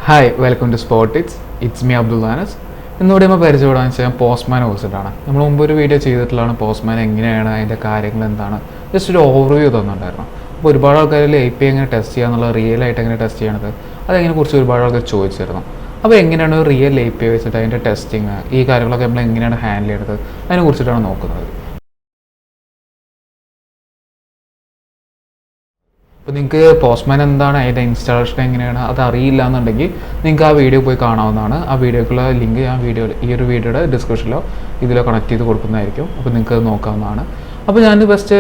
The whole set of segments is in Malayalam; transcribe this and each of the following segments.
Hi welcome to Spotix. It's me Abdul Anas. ഇന്നിവിടെ നമ്മൾ പരിചയപ്പെടാന്ന് വെച്ചാൽ പോസ്റ്റ്മാൻ കുറിച്ചിട്ടാണ്. നമ്മൾ മുമ്പ് ഒരു വീഡിയോ ചെയ്തിട്ടുള്ളതാണ് പോസ്റ്റ്മാൻ എങ്ങനെയാണ്, അതിൻ്റെ കാര്യങ്ങൾ എന്താണ്, ജസ്റ്റ് ഒരു ഓവർവ്യൂ തന്നിട്ടുണ്ടായിരുന്നു. അപ്പോൾ ഒരുപാട് ആൾക്കാരിൽ API എങ്ങനെ ടെസ്റ്റ് ചെയ്യാന്നുള്ള റിയൽ ആയിട്ട് എങ്ങനെ ടെസ്റ്റ് ചെയ്യണത് അതെങ്ങനെ കുറിച്ച് ഒരുപാട് ആൾക്കാർ ചോദിച്ചിരുന്നു. അപ്പോൾ എങ്ങനെയാണ് റിയൽ API വെച്ചിട്ട് അതിൻ്റെ ടെസ്റ്റിങ് ഈ കാര്യങ്ങളൊക്കെ നമ്മൾ എങ്ങനെയാണ് ഹാൻഡിൽ ചെയ്യുന്നത് അതിനെ കുറിച്ചിട്ടാണ് നോക്കുന്നത്. അപ്പോൾ നിങ്ങൾക്ക് പോസ്റ്റ്മാൻ എന്താണ്, അതിൻ്റെ ഇൻസ്റ്റാളേഷൻ എങ്ങനെയാണ് അത് അറിയില്ല എന്നുണ്ടെങ്കിൽ നിങ്ങൾക്ക് ആ വീഡിയോ പോയി കാണാവുന്നതാണ്. ആ വീഡിയോക്കുള്ള ലിങ്ക് ഞാൻ ഈ ഒരു വീഡിയോയുടെ ഡിസ്ക്രിപ്ഷനിലോ ഇതിലോ കണക്ട് ചെയ്ത് കൊടുക്കുന്നതായിരിക്കും. അപ്പോൾ നിങ്ങൾക്ക് അത് നോക്കാവുന്നതാണ്. അപ്പോൾ ഞാൻ ഫസ്റ്റ്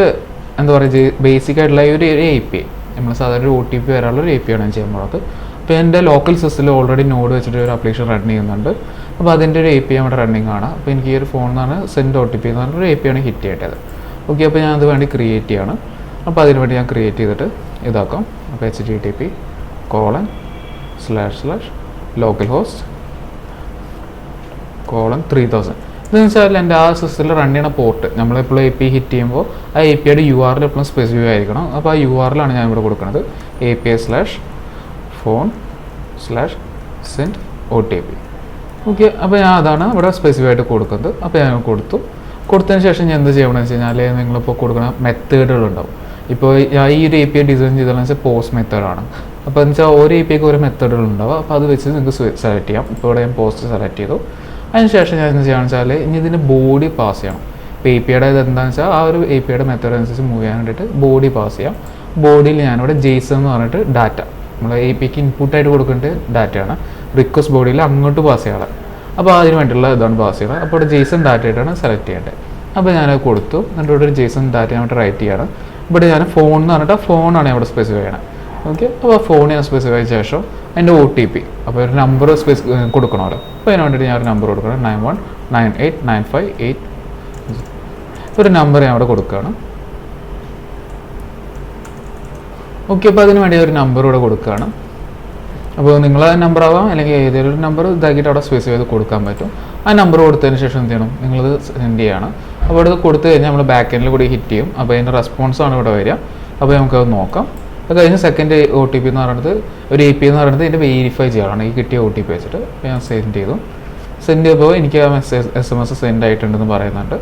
എന്താ പറയുക, ബേസിക് ആയിട്ടുള്ള ഒരു API, നമ്മൾ സാധാരണ ഒരു OTP വരാനുള്ള ഒരു API ആണ് ഞാൻ ചെയ്യാൻ പോകുന്നത്. അപ്പോൾ എൻ്റെ ലോക്കൽ സിസ്റ്റത്തിൽ ഓൾറെഡി നോഡ് വെച്ചിട്ട് ഒരു ആപ്ലിക്കേഷൻ റൺ ചെയ്യുന്നുണ്ട്. അപ്പോൾ അതിൻ്റെ ഒരു API നമ്മുടെ റണ്ണിങ് ആണ്. അപ്പോൾ എനിക്ക് ഈ ഒരു ഫോണിൽ നിന്നാണ് സെൻഡ് OTP എന്ന് പറഞ്ഞൊരു API ആണ് ഹിറ്റ് ചെയ്യേണ്ടത്. ഓക്കെ, അപ്പോൾ ഞാൻ അത് വേണ്ടി ക്രിയേറ്റ് ചെയ്യാണ്. അപ്പോൾ അതിന് വേണ്ടി ഞാൻ ക്രിയേറ്റ് ചെയ്തിട്ട് ഇതാക്കാം. അപ്പോൾ http://localhost:3000 ഇതെന്ന് വെച്ചാൽ എൻ്റെ ആ സിസ്റ്റത്തിൽ റൺ ചെയ്യുന്ന പോർട്ട് നമ്മളെപ്പോഴും API ഹിറ്റ് ചെയ്യുമ്പോൾ ആ APIയുടെ URL എപ്പോഴും സ്പെസിഫൈ ആയിരിക്കണം. അപ്പോൾ ആ URL ആണ് ഞാൻ ഇവിടെ കൊടുക്കുന്നത്, API/phone/send OTP. ഓക്കെ, അപ്പോൾ ഞാൻ അതാണ് ഇവിടെ സ്പെസിഫൈ ആയിട്ട് കൊടുക്കുന്നത്. അപ്പോൾ ഞാൻ കൊടുത്തതിന് ശേഷം ഞാൻ എന്ത് ചെയ്യണമെന്ന് വെച്ച് കഴിഞ്ഞാൽ നിങ്ങളിപ്പോൾ കൊടുക്കുന്ന മെത്തേഡുകളുണ്ടാവും. ഇപ്പോൾ ഈ ഒരു API ഡിസൈൻ ചെയ്തതെന്ന് വെച്ചാൽ പോസ്റ്റ് മെത്തേഡാണ്. അപ്പോൾ എന്ന് വെച്ചാൽ ഓരോ APIക്ക് ഓരോ മെത്തേഡുകളുണ്ടാവും. അപ്പോൾ അത് വെച്ച് നിങ്ങൾക്ക് സെലക്ട് ചെയ്യാം. ഇപ്പോൾ ഇവിടെ ഞാൻ പോസ്റ്റ് സെലക്ട് ചെയ്തു. അതിന് ശേഷം ഞാൻ എന്ത് ചെയ്യുകയാണെന്ന് വെച്ചാൽ ഇനി ഇതിന് ബോഡി പാസ് ചെയ്യണം. ഇപ്പോൾ APIയുടെ ഇത് എന്താണെന്ന് വെച്ചാൽ ആ ഒരു APIയുടെ മെത്തേഡ് അനുസരിച്ച് മൂവ് ചെയ്യാൻ വേണ്ടിയിട്ട് ബോഡി പാസ് ചെയ്യാം. ബോഡിയിൽ ഞാനിവിടെ JSON എന്ന് പറഞ്ഞിട്ട് ഡാറ്റ നമ്മൾ APIക്ക് ഇൻപുട്ടായിട്ട് കൊടുക്കേണ്ട ഡാറ്റയാണ്. റിക്വസ്റ്റ് ബോഡിയിൽ അങ്ങോട്ട് പാസ് ചെയ്യാറ്. അപ്പോൾ അതിന് വേണ്ടിയുള്ള ഇതാണ് പാസ് ചെയ്യുക. അപ്പോൾ ഇവിടെ JSON ഡാറ്റ ആയിട്ടാണ് സെലക്ട് ചെയ്യേണ്ടത്. അപ്പോൾ ഞാനത് കൊടുത്തു. എന്നിട്ട് ഇവിടെ ഒരു JSON ഡാറ്റ ഞാൻ റൈറ്റ് ചെയ്യാണ്. ഇവിടെ ഞാൻ ഫോൺ എന്ന് പറഞ്ഞിട്ട് ഫോണാണ് ഞാൻ ഇവിടെ സ്പെസിഫൈ ചെയ്യണം. ഓക്കെ, അപ്പോൾ ഫോൺ ഞാൻ സ്പെസിഫൈ ചെയ്ത ശേഷം അതിൻ്റെ OTP, അപ്പോൾ ഒരു നമ്പർ കൊടുക്കണമല്ലോ. അപ്പോൾ അതിന് വേണ്ടിയിട്ട് ഞാൻ ഒരു നമ്പർ കൊടുക്കണം, 91989588. ഒരു നമ്പർ ഞാൻ അവിടെ കൊടുക്കുകയാണ്. ഓക്കെ, അപ്പോൾ അതിന് വേണ്ടി ഒരു നമ്പർ ഇവിടെ കൊടുക്കുകയാണ്. അപ്പോൾ നിങ്ങൾ ആ നമ്പർ ആവാം, അല്ലെങ്കിൽ ഏതെങ്കിലും ഒരു നമ്പർ ഇതാക്കിയിട്ട് അവിടെ സ്പെസിഫൈ ചെയ്ത് കൊടുക്കാൻ പറ്റും. ആ നമ്പർ കൊടുത്തതിന് ശേഷം എന്ത് ചെയ്യണം, നിങ്ങളത് സെൻഡ് ചെയ്യാണ്. അപ്പോൾ ഇത് കൊടുത്തു കഴിഞ്ഞാൽ നമ്മൾ ബാക്ക് എൻഡിൽ കൂടി ഹിറ്റ് ചെയ്യും. അപ്പോൾ അതിൻ്റെ റെസ്പോൺസാണ് ഇവിടെ വരിക. അപ്പോൾ നമുക്കത് നോക്കാം. അത് കഴിഞ്ഞ് സെക്കൻഡ് OTP എന്ന് പറയുന്നത് ഒരു API എന്ന് പറയുന്നത് ഇതിൻ്റെ വെരിഫൈ ചെയ്യാനാണ് ഈ കിട്ടിയ OTP വെച്ചിട്ട്. അപ്പോൾ ഞാൻ സെൻഡ് ചെയ്തു. സെൻഡ് ചെയ്തപ്പോൾ എനിക്ക് ആ SMS സെൻഡ് ആയിട്ടുണ്ടെന്ന് പറയുന്നുണ്ട്.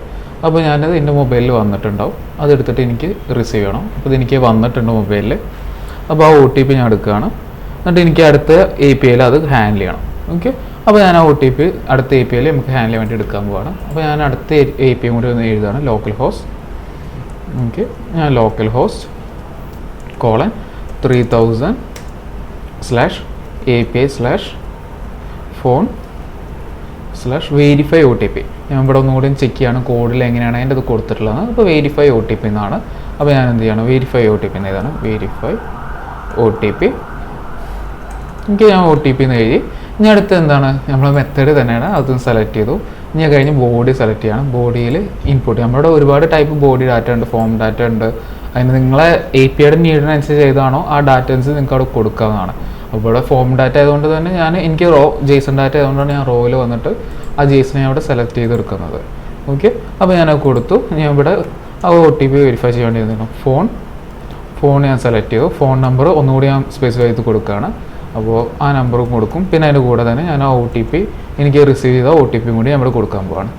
അപ്പോൾ ഞാനത് എൻ്റെ മൊബൈലിൽ വന്നിട്ടുണ്ടാവും. അതെടുത്തിട്ട് എനിക്ക് റിസീവ് ചെയ്യണം. അപ്പോൾ ഇതെനിക്ക് വന്നിട്ടുണ്ട് മൊബൈലിൽ. അപ്പോൾ ആ OTP ഞാൻ എടുക്കുകയാണ്. എന്നിട്ട് എനിക്ക് അടുത്ത APIയിൽ അത് ഹാൻഡിൽ ചെയ്യണം. ഓക്കെ, അപ്പോൾ ഞാൻ ആ OTP അടുത്ത APIയിൽ നമുക്ക് ഹാൻഡിൽ ചെയ്യാൻ വേണ്ടി എടുക്കാൻ പോവാണ്. അപ്പോൾ ഞാൻ അടുത്ത API കൂടി ഒന്ന് എഴുതുകയാണ്, ലോക്കൽ ഹോസ്റ്റ്. ഓക്കെ, ഞാൻ localhost:3000/API/phone/verify OTP. ഞാൻ ഇവിടെ ഒന്നുകൂടി ചെക്ക് ചെയ്യാണ് കോഡിൽ എങ്ങനെയാണ് അതിൻ്റെ അത് കൊടുത്തിട്ടുള്ളത്. അപ്പോൾ വെരിഫൈ OTP എന്നാണ്. അപ്പോൾ ഞാൻ എന്ത് ചെയ്യണം, വെരിഫൈ OTP എന്ന് എഴുതാണ്, വെരിഫൈ OTP. എനിക്ക് ഞാൻ OTP എന്ന് എഴുതി. ഇനി അടുത്ത് എന്താണ്, നമ്മൾ മെത്തേഡ് തന്നെയാണ്, അതും സെലക്ട് ചെയ്തു. ഇനി കഴിഞ്ഞ് ബോഡി സെലക്ട് ചെയ്യണം. ബോഡിയിൽ ഇൻപുട്ട്, നമ്മുടെ ഒരുപാട് ടൈപ്പ് ബോഡി ഡാറ്റ ഉണ്ട്, ഫോം ഡാറ്റ ഉണ്ട്. അതിന് നിങ്ങളെ APIയുടെ നീഡിനനുസരിച്ച് ചെയ്താണോ ആ ഡാറ്റ അനുസരിച്ച് നിങ്ങൾക്ക് അവിടെ കൊടുക്കാവുന്നതാണ്. അപ്പോൾ ഇവിടെ ഫോം ഡാറ്റ ആയതുകൊണ്ട് തന്നെ എനിക്ക് JSON ഡാറ്റ ആയതുകൊണ്ടാണ് ഞാൻ റോയിൽ വന്നിട്ട് ആ JSON അവിടെ സെലക്ട് ചെയ്തെടുക്കുന്നത്. ഓക്കെ, അപ്പോൾ ഞാനത് കൊടുത്തു. ഞാൻ ഇവിടെ ആ OTP വെരിഫൈ ചെയ്യേണ്ടി വന്നിരുന്നു. ഫോൺ ഞാൻ സെലക്ട് ചെയ്തു. ഫോൺ നമ്പർ ഒന്നുകൂടി ഞാൻ സ്പെസിഫൈ ചെയ്ത് കൊടുക്കുകയാണ്. അപ്പോൾ ആ നമ്പറും കൊടുക്കും. പിന്നെ അതിൻ്റെ കൂടെ തന്നെ ഞാൻ ആ OTP, എനിക്ക് റിസീവ് ചെയ്ത OTP കൂടി ഞാൻ ഇവിടെ കൊടുക്കാൻ പോവാണ്.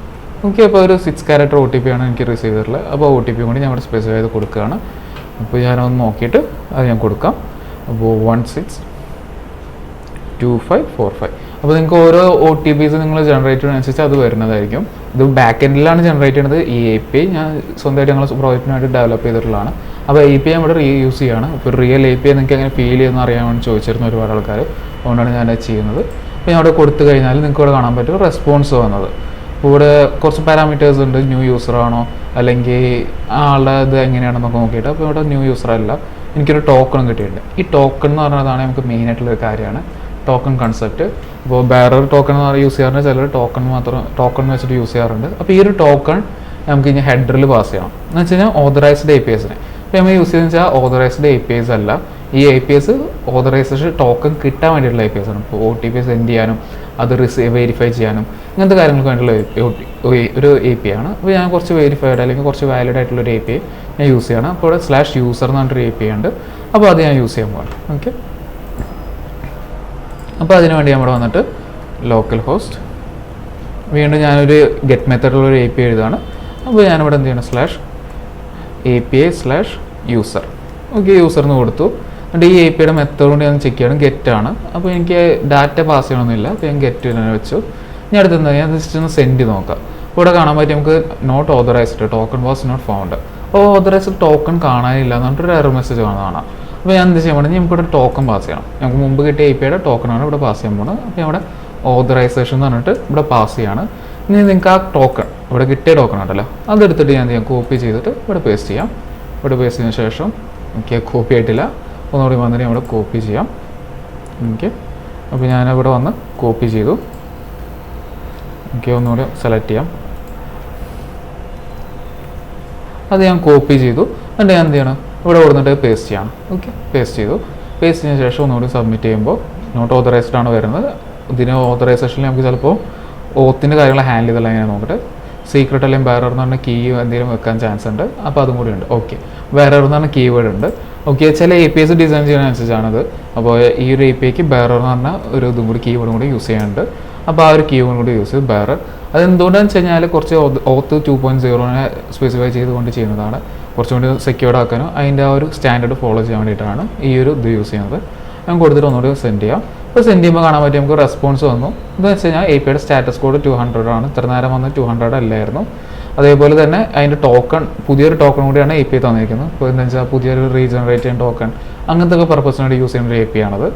ഓക്കെ, അപ്പോൾ ഒരു 6 character OTP ആണ് എനിക്ക് റിസീവ് ചെയ്തിട്ടുള്ളത്. അപ്പോൾ OTP കൂടി ഞാൻ ഇവിടെ സ്പെസിഫൈ ചെയ്ത് കൊടുക്കുകയാണ്. അപ്പോൾ ഞാനൊന്ന് നോക്കിയിട്ട് അത് ഞാൻ കൊടുക്കാം. അപ്പോൾ 162545. അപ്പോൾ നിങ്ങൾക്ക് ഓരോ OTPs നിങ്ങൾ ജനറേറ്റ് ചെയ്യുന്നതനുസരിച്ച് അത് വരുന്നതായിരിക്കും. ഇത് ബാക്ക് എൻഡിലാണ് ജനറേറ്റ് ചെയ്യുന്നത്. ഈ API ഞാൻ സ്വന്തമായിട്ട് ഞങ്ങൾ പ്രോജക്റ്റിന് വേണ്ടി ഡെവലപ്പ് ചെയ്തിട്ടുള്ളതാണ്. അപ്പോൾ API ഇവിടെ റീയൂസ് ചെയ്യാണ്. ഇപ്പോൾ റിയൽ API നിങ്ങൾക്ക് എങ്ങനെ ഫീൽ ചെയ്യുമെന്ന് അറിയാൻ വേണ്ടി ചോദിച്ചിരുന്ന ഒരുപാട് ആൾക്കാർ. അതുകൊണ്ടാണ് ഞാനത് ചെയ്യുന്നത്. അപ്പോൾ ഞാൻ അവിടെ കൊടുത്തു കഴിഞ്ഞാൽ നിങ്ങൾക്ക് ഇവിടെ കാണാൻ പറ്റും റെസ്പോൺസ് വന്നത്. അപ്പോൾ ഇവിടെ കുറച്ച് പാരാമീറ്റേഴ്സ് ഉണ്ട്, ന്യൂ യൂസറാണോ അല്ലെങ്കിൽ ആളുടെ ഇത് എങ്ങനെയാണെന്നൊക്കെ നോക്കിയിട്ട്. അപ്പോൾ ഇവിടെ ന്യൂ യൂസർ അല്ല, എനിക്കൊരു ടോക്കൺ കിട്ടിയിട്ടുണ്ട്. ഈ ടോക്കൺ എന്ന് പറയുന്നതാണ് നമുക്ക് മെയിനായിട്ടുള്ളൊരു കാര്യമാണ്, ടോക്കൺ കൺസെപ്റ്റ്. ഇപ്പോൾ ബെയറർ ടോക്കൺ എന്ന് പറഞ്ഞാൽ യൂസ് ചെയ്യാറുണ്ട്, ചിലർ ടോക്കൺ വെച്ചിട്ട് യൂസ് ചെയ്യാറുണ്ട്. അപ്പോൾ ഈ ഒരു ടോക്കൺ നമുക്ക് ഇനി ഹെഡറിൽ പാസ് ചെയ്യണം എന്ന് വെച്ച് കഴിഞ്ഞാൽ ഓതറൈസ്ഡ് APIsനെ. ഇപ്പോൾ നമ്മൾ യൂസ് ചെയ്യുന്നത് വെച്ചാൽ ഓതറൈസ്ഡ് APIs അല്ല, ഈ APIs ഓതറൈസേഷൻ ടോക്കൺ കിട്ടാൻ വേണ്ടിയിട്ടുള്ള APIs ആണ്. ഇപ്പോൾ OTP സെൻഡ് ചെയ്യാനും അത് വെരിഫൈ ചെയ്യാനും ഇങ്ങനത്തെ കാര്യങ്ങൾക്ക് വേണ്ടിയുള്ള ഒരു API ആണ്. അപ്പോൾ ഞാൻ കുറച്ച് വെരിഫൈഡ് അല്ലെങ്കിൽ കുറച്ച് വാലിഡ് ആയിട്ടുള്ളൊരു API ഞാൻ യൂസ് ചെയ്യണം. അപ്പോൾ ഇവിടെ /user എന്ന് പറഞ്ഞിട്ടൊരു API ഉണ്ട്. അപ്പോൾ അത് ഞാൻ യൂസ് ചെയ്യാൻ പോകണം. ഓക്കെ, അപ്പോൾ അതിന് വേണ്ടി നമ്മുടെ വന്നിട്ട് ലോക്കൽ ഹോസ്റ്റ്, വീണ്ടും ഞാനൊരു ഗെറ്റ് മെത്തേഡിലൊരു API എഴുതാണ്. അപ്പോൾ ഞാനിവിടെ എന്ത് ചെയ്യണം, /API/user. ഓക്കെ, യൂസറിന് കൊടുത്തു. എന്നിട്ട് ഈ APIയുടെ മെത്തേഡ് കൊണ്ട് ഞാൻ ചെക്ക് ചെയ്യണം, ഗെറ്റാണ്. അപ്പോൾ എനിക്ക് ഡാറ്റ പാസ് ചെയ്യണമെന്നില്ല, അപ്പോൾ ഞാൻ ഗെറ്റ് തന്നെ വെച്ചു. ഞാൻ അടുത്ത് എന്താ, ഞാൻ ജസ്റ്റ് ഒന്ന് സെൻഡ് നോക്കാം. അപ്പോൾ ഇവിടെ കാണാൻ പറ്റും നമുക്ക് not authorised, token was not found. അപ്പോൾ ഓതറൈസ്ഡ് ടോക്കൺ കാണാനില്ല എന്ന് പറഞ്ഞിട്ടൊരു എറർ മെസ്സേജ് കാണുന്നതാണ്. അപ്പോൾ ഞാൻ എന്ത് ചെയ്യാൻ പോകണം, നമുക്കിവിടെ ടോക്കൺ പാസ് ചെയ്യണം. നമുക്ക് മുമ്പ് കിട്ടിയ APIയുടെ ടോക്കണാണ് ഇവിടെ പാസ് ചെയ്യാൻ പോകുന്നത്. അപ്പോൾ ഇവിടെ ഓതറൈസേഷൻ എന്ന് പറഞ്ഞിട്ട് ഇവിടെ പാസ് ചെയ്യാണ്. ഇനി നിങ്ങൾക്ക് ആ ടോക്കൺ, ഇവിടെ കിട്ടിയ ടോക്കൺ ഉണ്ടല്ലോ, അതെടുത്തിട്ട് ഞാൻ കോപ്പി ചെയ്തിട്ട് ഇവിടെ പേസ്റ്റ് ചെയ്യാം. ഇവിടെ പേസ്റ്റ് ചെയ്തതിന് ശേഷം എനിക്ക് കോപ്പി ആയിട്ടില്ല, ഒന്നുകൂടി വന്നിട്ട് ഇവിടെ കോപ്പി ചെയ്യാം. ഓക്കെ, അപ്പോൾ ഞാനിവിടെ വന്ന് കോപ്പി ചെയ്തു. ഓക്കെ, ഒന്നുകൂടി സെലക്ട് ചെയ്യാം. അത് ഞാൻ കോപ്പി ചെയ്തു. എന്നിട്ട് ഞാൻ എന്ത് ചെയ്യണം, ഇവിടെ കൊടുത്തിട്ട് പേസ്റ്റ് ചെയ്യണം. ഓക്കെ, പേസ്റ്റ് ചെയ്തു. പേസ്റ്റ് ചെയ്തതിന് ശേഷം ഒന്നുകൂടി സബ്മിറ്റ് ചെയ്യുമ്പോൾ നോട്ട് ഓതറൈസ്ഡ് ആണ് വരുന്നത്. ഇതിന് ഓതറൈസേഷനിൽ നമുക്ക് ചിലപ്പോൾ ഓത്തിൻ്റെ കാര്യങ്ങൾ ഹാൻഡിൽ ചെയ്തില്ല, എങ്ങനെ നോക്കട്ടെ. സീക്രട്ട് അല്ലെങ്കിൽ ബെയറർ എന്ന് പറഞ്ഞ കീ എന്തെങ്കിലും വെക്കാൻ ചാൻസ് ഉണ്ട്, അപ്പോൾ അതും കൂടി ഉണ്ട്. ഓക്കെ, ബെയറർ എന്ന് പറഞ്ഞ കീവേഡ് ഉണ്ട്. ഓക്കെ, ചില APIs ഡിസൈൻ ചെയ്യുന്നതനുസരിച്ചാണത്. അപ്പോൾ ഈ ഒരു APIക്ക് ബെയറർ എന്ന് പറഞ്ഞ ഒരു ഇതും കൂടി കീവേഡും കൂടി യൂസ് ചെയ്യാനുണ്ട്. അപ്പോൾ ആ ഒരു കീവേഡും കൂടി യൂസ് ചെയ്ത് ബെയറർ. അതെന്തുകൊണ്ടാണെന്ന് വെച്ച് കഴിഞ്ഞാൽ കുറച്ച് ഓത്ത് 2.0 സ്പെസിഫൈ ചെയ്തുകൊണ്ട് ചെയ്യുന്നതാണ്. കുറച്ചും കൂടി സെക്യൂർഡ് ആക്കാനും അതിൻ്റെ ആ ഒരു സ്റ്റാൻഡേർഡ് ഫോളോ ചെയ്യാൻ വേണ്ടിയിട്ടാണ് ഈ ഒരു ഇത് യൂസ് ചെയ്യുന്നത്. ഞാൻ കൊടുത്തിട്ട് ഒന്നുകൂടി സെൻഡ് ചെയ്യാം. അപ്പോൾ സെൻഡ് ചെയ്യുമ്പോൾ കാണാൻ പറ്റും നമുക്ക് റെസ്പോൺസ് വന്നു. എന്ന് വെച്ച് കഴിഞ്ഞാൽ APIയുടെ സ്റ്റാറ്റസ് കോഡ് 200 ആണ്. ഇത്ര നേരം വന്ന് 200 അല്ലായിരുന്നു. അതേപോലെ തന്നെ അതിൻ്റെ ടോക്കൺ, പുതിയൊരു ടോക്കൺ കൂടിയാണ് API തന്നിരിക്കുന്നത്. ഇപ്പോൾ എന്താ വെച്ചാൽ പുതിയൊരു റീജനറേറ്റ് ചെയ്യുന്ന ടോക്കൺ, അങ്ങനത്തെ ഒക്കെ പർപ്പസിന് വേണ്ടി യൂസ് ചെയ്യുന്ന ഒരു API ആണത്.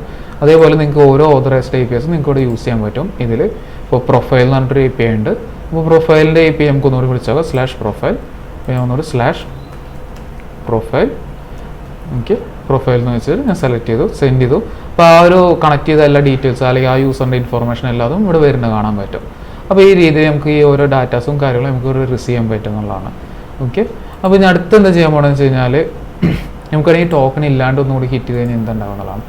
അതേപോലെ നിങ്ങൾക്ക് ഓരോ ഓതറൈസ്ഡ് APIs നിങ്ങൾക്ക് ഇവിടെ യൂസ് ചെയ്യാൻ പറ്റും. ഇതിൽ ഇപ്പോൾ പ്രൊഫൈൽ എന്ന് പറഞ്ഞിട്ടൊരു API ഉണ്ട്. അപ്പോൾ പ്രൊഫൈലിൻ്റെ API നമുക്ക് ഒന്നുകൂടി വിളിച്ചാൽ /profile. അപ്പോൾ ഞാൻ ഒന്നുകൂടി /profile. ഓക്കെ, പ്രൊഫൈൽ എന്ന് വെച്ചാൽ ഞാൻ സെലക്ട് ചെയ്തു, സെൻഡ് ചെയ്തു. അപ്പോൾ ആ ഒരു കണക്ട് ചെയ്ത എല്ലാ ഡീറ്റെയിൽസ് അല്ലെങ്കിൽ ആ യൂസറിൻ്റെ ഇൻഫോർമേഷൻ എല്ലാതും ഇവിടെ വരുന്നത് കാണാൻ പറ്റും. അപ്പോൾ ഈ രീതിയിൽ നമുക്ക് ഈ ഓരോ ഡാറ്റാസും കാര്യങ്ങളും നമുക്ക് റിസീവ് ചെയ്യാൻ പറ്റും എന്നുള്ളതാണ്. ഓക്കെ, അപ്പോൾ ഇനി അടുത്ത് എന്താ ചെയ്യാൻ പോകണമെന്ന് വെച്ച് കഴിഞ്ഞാൽ നമുക്കാണെങ്കിൽ ടോക്കൺ ഇല്ലാണ്ട് ഒന്നുകൂടി ഹിറ്റ് ചെയ്ത് കഴിഞ്ഞാൽ എന്തുണ്ടാവുന്നതാണ്.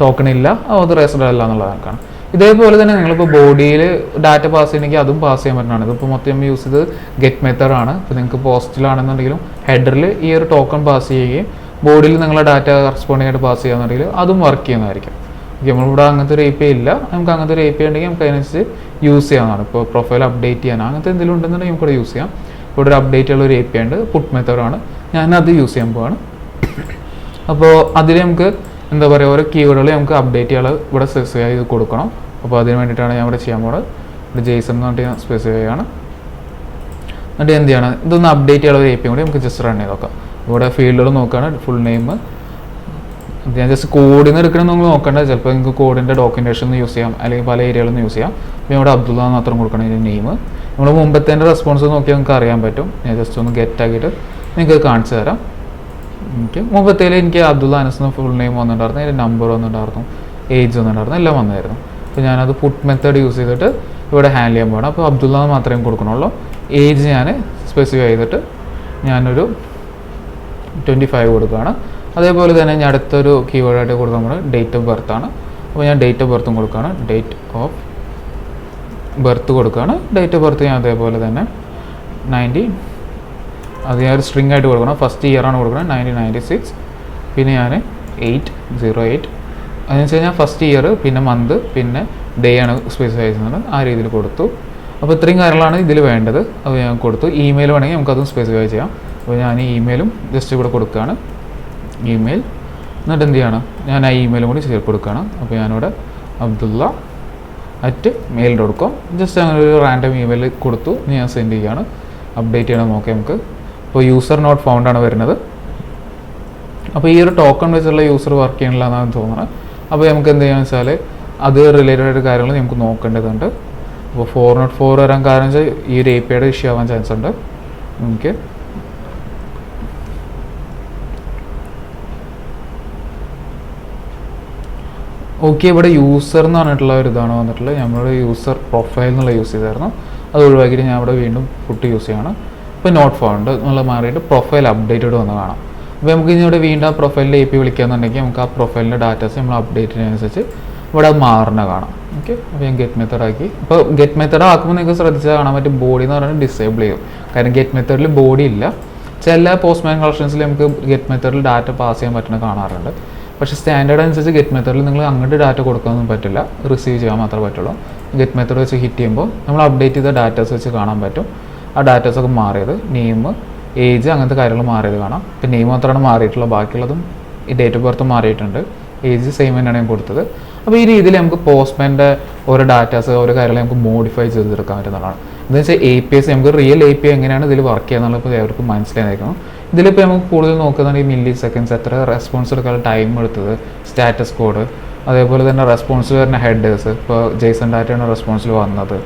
ടോക്കൺ ഇല്ല, ഓതറൈസ്ഡ് അല്ല എന്നുള്ളതാണ്. ഇതേപോലെ തന്നെ നിങ്ങളിപ്പോൾ ബോഡിയിൽ ഡാറ്റ പാസ് ചെയ്യണമെങ്കിൽ അതും പാസ് ചെയ്യാൻ പറ്റുന്നതാണ്. ഇതിപ്പോൾ മൊത്തം യൂസ് ചെയ്ത് ഗെറ്റ് മെത്തേഡാണ്. ഇപ്പോൾ നിങ്ങൾക്ക് പോസ്റ്റിലാണെന്നുണ്ടെങ്കിലും ഹെഡറിൽ ഈ ഒരു ടോക്കൺ പാസ് ചെയ്യുകയും ബോഡിയിൽ നിങ്ങളെ ഡാറ്റ കറസ്പോണ്ടിങ് ആയിട്ട് പാസ് ചെയ്യാന്നുണ്ടെങ്കിൽ അതും വർക്ക് ചെയ്യുന്നതായിരിക്കും. നമ്മളിവിടെ അങ്ങനത്തെ ഒരു API ഇല്ല. നമുക്ക് അങ്ങനത്തെ ഒരു API ഉണ്ടെങ്കിൽ നമുക്ക് അതിനനുസരിച്ച് യൂസ് ചെയ്യാവുന്നതാണ്. ഇപ്പോൾ പ്രൊഫൈൽ അപ്ഡേറ്റ് ചെയ്യാൻ അങ്ങനത്തെ എന്തെങ്കിലും ഉണ്ടെന്നുണ്ടെങ്കിൽ നമുക്കിവിടെ യൂസ് ചെയ്യാം. ഇവിടെ ഒരു അപ്ഡേറ്റ് ഉള്ള ഒരു API ഉണ്ട്, പുട്ട് മെത്തേഡാണ്. ഞാനത് യൂസ് ചെയ്യാൻ പോവാണ്. അപ്പോൾ അതിൽ നമുക്ക് എന്താ പറയുക, ഓരോ കീവേഡുകൾ നമുക്ക് അപ്ഡേറ്റ് ചെയ്യാൻ ഇവിടെ സ്പെസിഫൈ ചെയ്ത് കൊടുക്കണം. അപ്പോൾ അതിന് വേണ്ടിയിട്ടാണ് ഞാൻ ഇവിടെ ചെയ്യാൻ പോകുന്നത്. ഇവിടെ JSON എന്ന് പറഞ്ഞിട്ട് ഞാൻ സ്പെസിഫൈ ചെയ്യാണ്. എന്നിട്ട് എന്ത് ചെയ്യണം, ഇതൊന്ന് അപ്ഡേറ്റ് ചെയ്യാനുള്ള ഒരു API കൂടി നമുക്ക് ജസ്റ്റ് റൺ ചെയ്ത് നോക്കാം. ഇവിടെ ഫീൽഡുകൾ നോക്കുകയാണ്, ഫുൾ നെയിം. ഞാൻ ജസ്റ്റ് കോഡിൽ നിന്ന് എടുക്കണമെന്ന് നിങ്ങൾ നോക്കണ്ട. ചിലപ്പോൾ നിങ്ങൾക്ക് കോഡിൻ്റെ ഡോക്യുമെൻറ്റേഷൻ യൂസ് ചെയ്യാം, അല്ലെങ്കിൽ പല ഏരിയകളിൽ നിന്ന് യൂസ് ചെയ്യാം. അപ്പോൾ ഇവിടെ അബ്ദുള്ള മാത്രം കൊടുക്കണം ഇതിൻ്റെ നെയിം. നമ്മൾ മുമ്പത്തെ റെസ്പോൺസ് നോക്കിയാൽ നിങ്ങൾക്ക് അറിയാൻ പറ്റും. ഞാൻ ജസ്റ്റ് ഒന്ന് ഗെറ്റ് ആക്കിയിട്ട് നിങ്ങൾക്ക് കാണിച്ചു തരാം. എനിക്ക് മുമ്പത്തേൽ എനിക്ക് അബ്ദുള്ള അനസ് ഫുൾ നെയിം വന്നിട്ടുണ്ടായിരുന്നു, അതിൻ്റെ നമ്പർ വന്നിട്ടുണ്ടായിരുന്നു, ഏജ് വന്നിട്ടുണ്ടായിരുന്നു, എല്ലാം വന്നായിരുന്നു. അപ്പോൾ ഞാനത് പുട്ട് മെത്തേഡ് യൂസ് ചെയ്തിട്ട് ഇവിടെ ഹാൻഡിൽ ചെയ്യാൻ പോകണം. അപ്പോൾ അബ്ദുള്ള മാത്രമേ കൊടുക്കണുള്ളൂ. ഏജ് ഞാൻ സ്പെസിഫൈ ചെയ്തിട്ട് ഞാനൊരു 25 കൊടുക്കുകയാണ്. അതേപോലെ തന്നെ ഞാൻ അടുത്തൊരു കീവേഡായിട്ട് കൊടുക്കാൻ പോകുന്നത് ഡേറ്റ് ഓഫ് ബർത്ത് ആണ്. അപ്പോൾ ഞാൻ ഡേറ്റ് ഓഫ് ബർത്തും കൊടുക്കുകയാണ്, ഡേറ്റ് ഓഫ് ബർത്ത് കൊടുക്കുകയാണ്. ഡേറ്റ് ഓഫ് ബർത്ത് ഞാൻ അതേപോലെ തന്നെ 90, അത് ഞാൻ ഒരു സ്ട്രിങ് ആയിട്ട് കൊടുക്കണം. ഫസ്റ്റ് ഇയർ ആണ് കൊടുക്കുന്നത്, 1996. പിന്നെ ഞാൻ 808, അതെന്ന് വെച്ച് കഴിഞ്ഞാൽ ഫസ്റ്റ് ഇയർ, പിന്നെ മന്ത്, പിന്നെ ഡേ ആണ് സ്പെസിഫൈ ചെയ്യുന്നത്. ആ രീതിയിൽ കൊടുത്തു. അപ്പോൾ ഇത്രയും കാര്യങ്ങളാണ് ഇതിൽ വേണ്ടത്. അപ്പോൾ ഞാൻ കൊടുത്തു. ഇമെയിൽ വേണമെങ്കിൽ നമുക്കതും സ്പെസിഫൈ ചെയ്യാം. അപ്പോൾ ഞാൻ ഈ ഇമെയിലും ജസ്റ്റ് ഇവിടെ കൊടുക്കുകയാണ്, ഇമെയിൽ. എന്നിട്ട് എന്ത് ചെയ്യണം, ഞാൻ ആ ഇമെയിലും കൂടി ചേർത്ത് കൊടുക്കുകയാണ്. അപ്പോൾ ഞാനിവിടെ abdullah@mail.com ജസ്റ്റ് അങ്ങനെ ഒരു റാൻഡം ഇമെയിൽ കൊടുത്തു. ഞാൻ സെൻഡ് ചെയ്യുകയാണ്. അപ്ഡേറ്റ് ചെയ്യണം നോക്കാം നമുക്ക്. ഇപ്പോൾ യൂസർ നോട്ട് ഫൗണ്ട് ആണ് വരുന്നത്. അപ്പോൾ ഈ ഒരു ടോക്കൺ വെച്ചുള്ള യൂസർ വർക്ക് ചെയ്യണില്ല എന്നാണ് തോന്നുന്നത്. അപ്പോൾ നമുക്ക് എന്ത് ചെയ്യാന്ന് വെച്ചാൽ അത് റിലേറ്റഡ് ആയിട്ട് കാര്യങ്ങൾ നമുക്ക് നോക്കേണ്ടതുണ്ട്. അപ്പോൾ 404 വരാൻ കാരണം വെച്ചാൽ ഈ ഒരു APIയുടെ ഇഷ്യൂ ആവാൻ ചാൻസ് ഉണ്ട്. നമുക്ക് ഓക്കെ, ഇവിടെ യൂസർ എന്ന് പറഞ്ഞിട്ടുള്ള ഒരു ഇതാണ് വന്നിട്ടുള്ളത്. നമ്മുടെ യൂസർ പ്രൊഫൈൽ എന്നുള്ള യൂസ് ചെയ്തായിരുന്നു, അത് ഒഴിവാക്കിയിട്ട് ഞാൻ ഇവിടെ വീണ്ടും പുട്ട് യൂസ് ചെയ്യണം. ഇപ്പോൾ നോട്ട് ഫൗണ്ട് എന്നുള്ള മാറിയിട്ട് പ്രൊഫൈൽ അപ്ഡേറ്റഡ് വന്ന് കാണാം. അപ്പോൾ നമുക്ക് ഇനി ഇവിടെ വീണ്ടും ആ പ്രൊഫൈലിൻ്റെ API വിളിക്കുകയെന്നുണ്ടെങ്കിൽ നമുക്ക് ആ പ്രൊഫൈലിൻ്റെ ഡാറ്റാസ് നമ്മൾ അപ്ഡേറ്റ് ചെയ്യുന്നതനുസരിച്ച് ഇവിടെ അത് മാറുന്ന കാണാം. ഓക്കെ, അപ്പോൾ ഞാൻ ഗെറ്റ് മെത്തേഡ് ആക്കി. ഇപ്പോൾ ഗെറ്റ് മെത്തേഡ് ആക്കുമ്പോൾ നിങ്ങൾക്ക് ശ്രദ്ധിച്ചാൽ കാണാൻ പറ്റും ബോഡി എന്ന് പറയുന്നത് ഡിസേബിൾ ചെയ്യും. കാരണം ഗെറ്റ് മെത്തേഡിൽ ബോഡി ഇല്ല. ചില പോസ്റ്റ്മാൻ കളക്ഷൻസിൽ നമുക്ക് ഗെറ്റ് മെത്തേഡിൽ ഡാറ്റ പാസ് ചെയ്യാൻ പറ്റുന്നത് കാണാറുണ്ട്. പക്ഷേ സ്റ്റാൻഡേർഡ് അനുസരിച്ച് ഗെറ്റ് മെത്തേഡിൽ നിങ്ങൾ അങ്ങോട്ട് ഡാറ്റ കൊടുക്കാനൊന്നും പറ്റില്ല, റിസീവ് ചെയ്യാൻ മാത്രമേ പറ്റുള്ളൂ. ഗെറ്റ് മെത്തേഡ് വെച്ച് ഹിറ്റ് ചെയ്യുമ്പോൾ നമ്മൾ അപ്ഡേറ്റ് ചെയ്ത ഡാറ്റാസ് വെച്ച് കാണാൻ പറ്റും. ആ ഡാറ്റാസൊക്കെ മാറിയത്, നെയിം, ഏജ്, അങ്ങനത്തെ കാര്യങ്ങൾ മാറിയത് കാണാം. ഇപ്പം നെയിം മാത്രമാണ് മാറിയിട്ടുള്ളൂ, ബാക്കിയുള്ളതും ഈ ഡേറ്റ് ഓഫ് ബർത്ത് മാറിയിട്ടുണ്ട്. ഏജ് സെയിം തന്നെയാണ് ഞാൻ കൊടുത്തത്. അപ്പോൾ ഈ രീതിയിൽ നമുക്ക് പോസ്റ്റ്മാൻ്റെ ഓരോ ഡാറ്റാസ്, ഓരോ കാര്യങ്ങൾ നമുക്ക് മോഡിഫൈ ചെയ്തെടുക്കാൻ പറ്റുന്നതാണ്. എന്ന് വെച്ചാൽ APIs നമുക്ക് റിയൽ API എങ്ങനെയാണ് ഇതിൽ വർക്ക് ചെയ്യുക എന്നുള്ളത് ഇപ്പോൾ അവർക്ക് മനസ്സിലായിരിക്കണം. ഇതിലിപ്പോൾ നമുക്ക് കൂടുതൽ നോക്കുകയാണെങ്കിൽ മില്ലി സെക്കൻഡ്സ്, എത്ര റെസ്പോൺസ് എടുക്കാൻ ടൈം എടുത്തത്, സ്റ്റാറ്റസ് കോഡ്, അതേപോലെ തന്നെ റെസ്പോൺസിൽ വരുന്ന ഹെഡേഴ്സ്, ഇപ്പോൾ ജേസൺ ഡാറ്റയാണ് റെസ്പോൺസിൽ വന്നത്,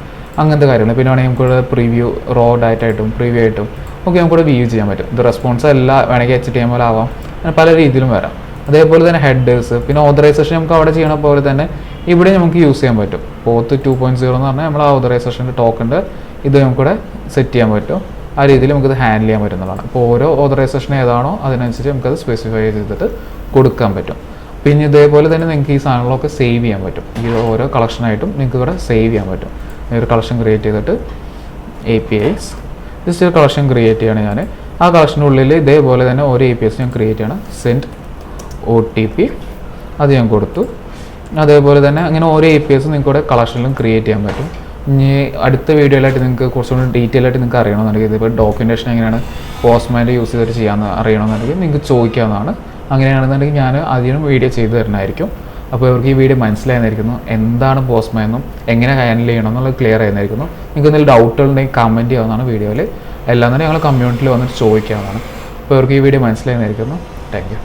അങ്ങനത്തെ കാര്യങ്ങൾ. പിന്നെ വേണമെങ്കിൽ നമുക്കിവിടെ പ്രിവ്യൂ, റോ ഡാറ്റ ആയിട്ടും പ്രിവ്യൂ ആയിട്ടും ഒക്കെ നമുക്കിവിടെ വ്യൂ ചെയ്യാൻ പറ്റും. ഇത് റെസ്പോൺസ് എല്ലാം വേണമെങ്കിൽ HTML ആവാം, അങ്ങനെ പല രീതിയിലും വരാം. അതേപോലെ തന്നെ ഹെഡേഴ്സ്, പിന്നെ ഓതറൈസേഷൻ നമുക്ക് അവിടെ ചെയ്യണ പോലെ തന്നെ ഇവിടെ നമുക്ക് യൂസ് ചെയ്യാൻ പറ്റും. പോത്ത് 2.0 എന്ന് പറഞ്ഞാൽ നമ്മൾ ആ ഓതറൈസേഷൻ്റെ ടോക്കൻ്റെ ഇത് നമുക്കിവിടെ സെറ്റ് ചെയ്യാൻ പറ്റും. ആ രീതിയിൽ നമുക്കിത് ഹാൻഡിൽ ചെയ്യാൻ പറ്റുന്നതാണ്. അപ്പോൾ ഓരോ ഓതറൈസേഷൻ ഏതാണോ അതിനനുസരിച്ച് നമുക്കത് സ്പെസിഫൈ ചെയ്തിട്ട് കൊടുക്കാൻ പറ്റും. പിന്നെ ഇതേപോലെ തന്നെ നിങ്ങൾക്ക് ഈ സാധനങ്ങളൊക്കെ സേവ് ചെയ്യാൻ പറ്റും. ഈ ഓരോ കളക്ഷനായിട്ടും നിങ്ങൾക്ക് ഇവിടെ സേവ് ചെയ്യാൻ പറ്റും. ഒരു കളക്ഷൻ ക്രിയേറ്റ് ചെയ്തിട്ട് APIs ജസ്റ്റ് ഒരു കളക്ഷൻ ക്രിയേറ്റ് ചെയ്യാണ് ഞാൻ. ആ കളക്ഷനുള്ളിൽ ഇതേപോലെ തന്നെ ഓരോ APIs ഞാൻ ക്രിയേറ്റ് ചെയ്യണം. സെൻഡ് OTP അത് ഞാൻ കൊടുത്തു. അതേപോലെ തന്നെ അങ്ങനെ ഓരോ APIs നിങ്ങൾക്ക് ഇവിടെ കളക്ഷനിലും ക്രിയേറ്റ് ചെയ്യാൻ പറ്റും. ഇനി അടുത്ത വീഡിയോയിലായിട്ട് നിങ്ങൾക്ക് കുറച്ചുകൂടി ഡീറ്റെയിൽ ആയിട്ട് നിങ്ങൾക്ക് അറിയണമെന്നുണ്ടെങ്കിൽ, ഇതിപ്പോൾ ഡോക്യുമെൻറ്റേഷൻ എങ്ങനെയാണ് പോസ്റ്റ്മാൻ്റെ യൂസ് ചെയ്തിട്ട് ചെയ്യാമെന്ന് അറിയണമെന്നുണ്ടെങ്കിൽ നിങ്ങൾക്ക് ചോദിക്കാവുന്നതാണ്. അങ്ങനെയാണെന്നുണ്ടെങ്കിൽ ഞാൻ അതിനും വീഡിയോ ചെയ്തു തരുന്നതായിരിക്കും. അപ്പോൾ ഇവർക്ക് ഈ വീഡിയോ മനസ്സിലായെന്നായിരിക്കുന്നു. എന്താണ് പോസ്റ്റ്മാൻ എന്നും എങ്ങനെ ഹാൻഡിൽ ചെയ്യണം എന്നുള്ളത് ക്ലിയർ ആയിരുന്നായിരിക്കുന്നു. നിങ്ങൾക്ക് എന്തെങ്കിലും ഡൗട്ടുകൾ ഉണ്ടെങ്കിൽ കമൻറ്റ് ചെയ്യാവുന്നതാണ് വീഡിയോയിൽ. എല്ലാം തന്നെ ഞങ്ങൾ കമ്മ്യൂണിറ്റിയിൽ വന്നിട്ട് ചോദിക്കാവുന്നതാണ്. അപ്പോൾ ഇവർക്ക് ഈ വീഡിയോ മനസ്സിലായെന്നായിരിക്കുന്നു. Thank you.